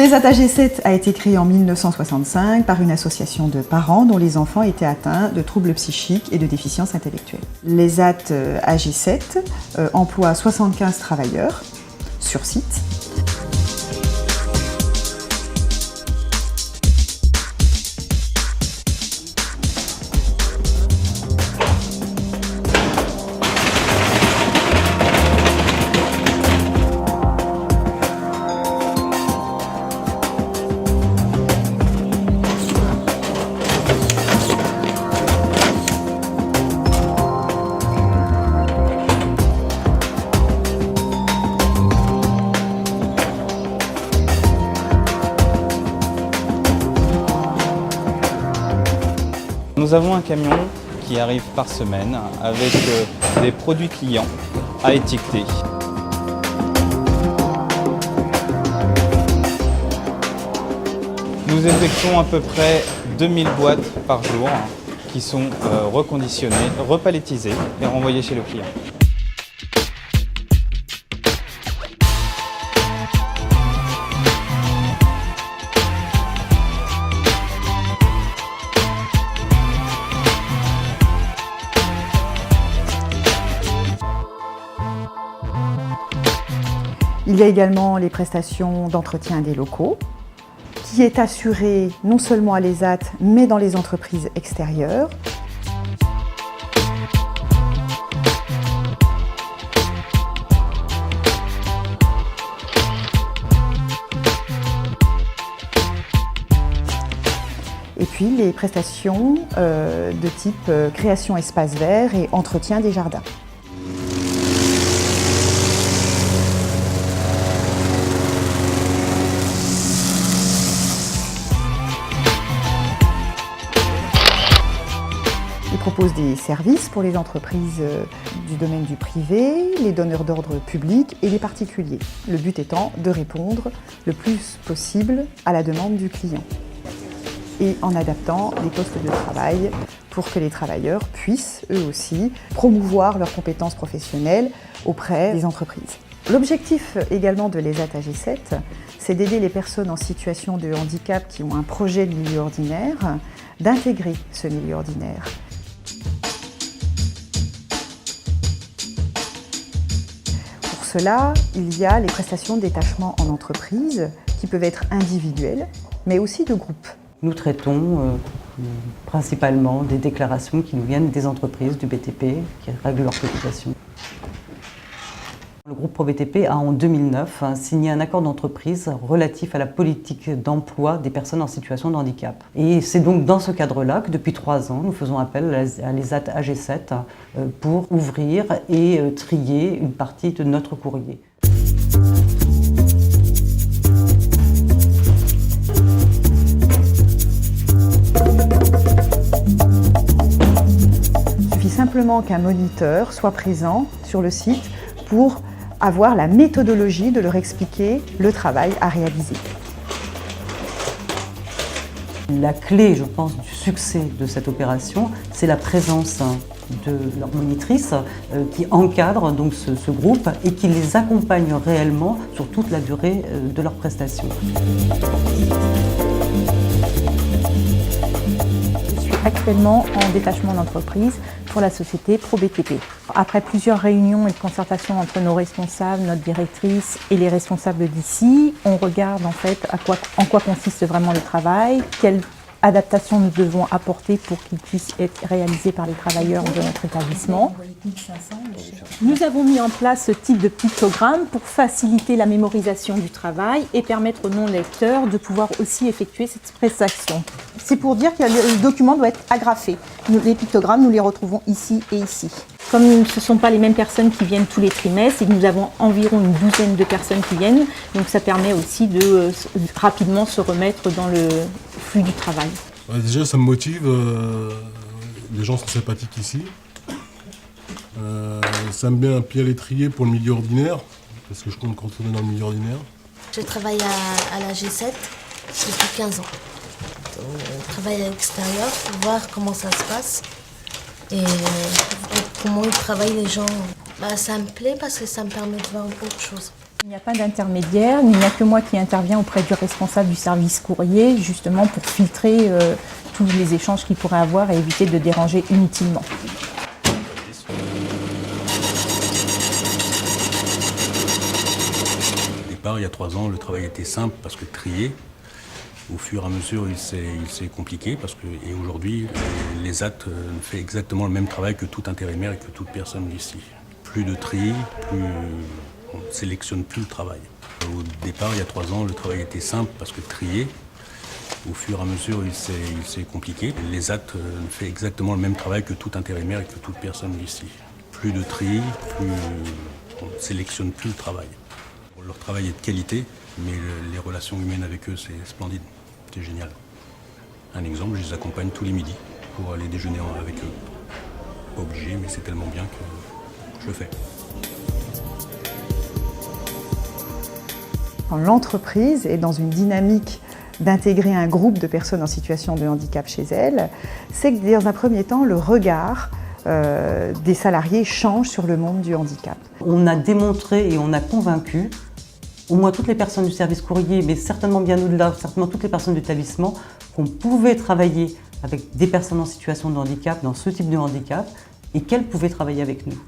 l'ESAT AG7 a été créé en 1965 par une association de parents dont les enfants étaient atteints de troubles psychiques et de déficiences intellectuelles. L'ESAT AG7 emploie 75 travailleurs sur site. Nous avons un camion qui arrive par semaine avec des produits clients à étiqueter. Nous effectuons à peu près 2000 boîtes par jour qui sont reconditionnées, repalettisées et renvoyées chez le client. Il y a également les prestations d'entretien des locaux, qui est assurée non seulement à l'ESAT, mais dans les entreprises extérieures. Et puis les prestations de type création espace vert et entretien des jardins. Il propose des services pour les entreprises du domaine du privé, les donneurs d'ordre publics et les particuliers. Le but étant de répondre le plus possible à la demande du client et en adaptant les postes de travail pour que les travailleurs puissent, eux aussi, promouvoir leurs compétences professionnelles auprès des entreprises. L'objectif également de l'ESAT AG7, c'est d'aider les personnes en situation de handicap qui ont un projet de milieu ordinaire, d'intégrer ce milieu ordinaire. Pour cela, il y a les prestations de détachement en entreprise qui peuvent être individuelles, mais aussi de groupe. Nous traitons principalement des déclarations qui nous viennent des entreprises, du BTP, qui règlent leurs cotisations. Le groupe ProBTP a en 2009 signé un accord d'entreprise relatif à la politique d'emploi des personnes en situation de handicap. Et c'est donc dans ce cadre-là que depuis 3 ans, nous faisons appel à l'ESAT AG7 pour ouvrir et trier une partie de notre courrier. Il suffit simplement qu'un moniteur soit présent sur le site pour avoir la méthodologie de leur expliquer le travail à réaliser. La clé, je pense, du succès de cette opération, c'est la présence de leur monitrice qui encadre donc ce groupe et qui les accompagne réellement sur toute la durée de leur prestation. Je suis actuellement en détachement d'entreprise pour la société ProBTP. Après plusieurs réunions et de concertation entre nos responsables, notre directrice et les responsables d'ici, on regarde en fait en quoi consiste vraiment le travail, quelle adaptation nous devons apporter pour qu'il puisse être réalisé par les travailleurs de notre établissement. Nous avons mis en place ce type de pictogramme pour faciliter la mémorisation du travail et permettre aux non-lecteurs de pouvoir aussi effectuer cette prestation. C'est pour dire que le document doit être agrafé. Les pictogrammes, nous les retrouvons ici et ici. Comme ce ne sont pas les mêmes personnes qui viennent tous les trimestres et que nous avons environ une douzaine de personnes qui viennent, donc ça permet aussi de rapidement se remettre dans le flux du travail. Déjà, ça me motive. Les gens sont sympathiques ici. Ça me met un pied à l'étrier pour le milieu ordinaire, parce que je compte retourner dans le milieu ordinaire. Je travaille à la G7 depuis 15 ans. On travaille à l'extérieur pour voir comment ça se passe et comment ils travaillent les gens. Ça me plaît parce que ça me permet de voir autre chose. Il n'y a pas d'intermédiaire, il n'y a que moi qui interviens auprès du responsable du service courrier, justement pour filtrer tous les échanges qu'il pourrait avoir et éviter de déranger inutilement. Au départ, il y a 3 ans, le travail était simple parce que trier. Au fur et à mesure, il s'est compliqué parce que, et aujourd'hui, les AT fait exactement le même travail que tout intérimaire et que toute personne d'ici. Plus de tri, on ne sélectionne plus le travail. Au départ, il y a 3 ans, le travail était simple parce que trier. Au fur et à mesure, il s'est compliqué. Les AT fait exactement le même travail que tout intérimaire et que toute personne d'ici. Plus de tri, on ne sélectionne plus le travail. Leur travail est de qualité, mais les relations humaines avec eux, c'est splendide. C'est génial. Un exemple, je les accompagne tous les midis pour aller déjeuner avec eux. Pas obligé, mais c'est tellement bien que je le fais. Quand l'entreprise est dans une dynamique d'intégrer un groupe de personnes en situation de handicap chez elle, c'est que dans un premier temps, le regard des salariés change sur le monde du handicap. On a démontré et on a convaincu au moins toutes les personnes du service courrier, mais certainement bien au-delà, certainement toutes les personnes d'établissement, qu'on pouvait travailler avec des personnes en situation de handicap, dans ce type de handicap, et qu'elles pouvaient travailler avec nous.